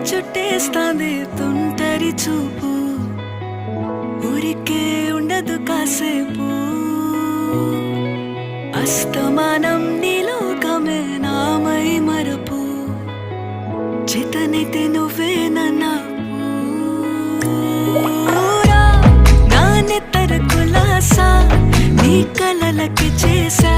చుట్టేస్తాంది తుంటరి చూపు, ఊరికే ఉండదు కాసేపు. అస్తమానం నీలోకమే నామై మరపు, చేతనైతే నువ్వే నాన్నెత్తర కులాసా నీ కలలకి చేశా